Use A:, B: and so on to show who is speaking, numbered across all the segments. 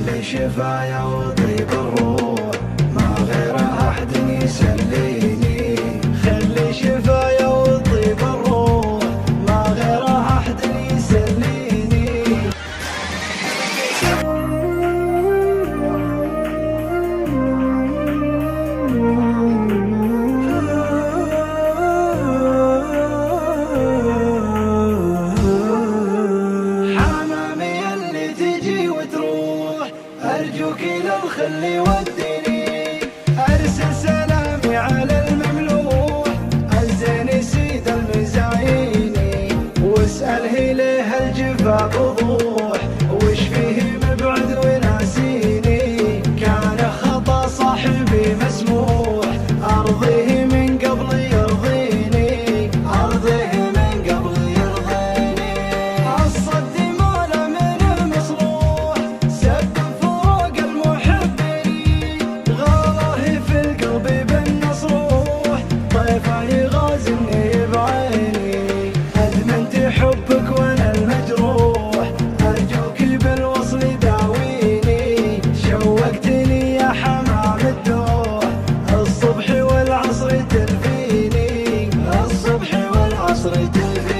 A: خلي شفايا وطيب الروح ما غير أحد يسليني. خلي شفايا وطيب الروح ما غير أحد يسليني. حمامي اللي تجي وتروح أرجوك للخلي وديني. أرسل سلامي على المملوح الزين سيد المزاييني. واسأله ليه الجفا بوضوح وش فيه مبعد وناسيني. كان خطأ صاحبي مسموح أرضيه من قبل يرضيني. أرضيه من قبل يرضيني. الصد مال من المصروح سب فوق المحبين. غاله في القلب بالنصروح طيفه يغازلني بعيني. أدمنت حبك وانا المجروح أرجوك بالوصل داويني. شوقتني يا حمام الدوح الصبح والعصر تلفيني. الصبح والعصر تلفيني.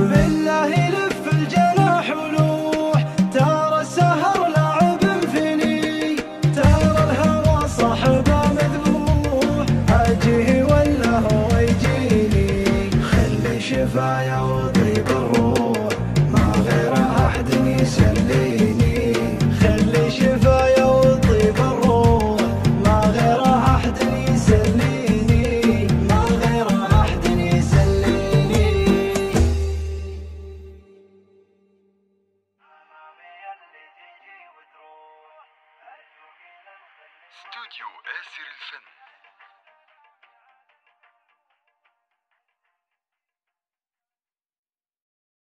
A: بالله لف الجناح ولوح ترى السهر لعب فيني. ترى الهوى صاحبه مذبوح أجيه ولا هو يجيني. خلي شفايا وطيب الروح ما غير أحد يسليني. خلي شفايا وطيب الروح ما غير أحد يسليني. ما غير أحد يسليني.
B: استوديو آسر الفن.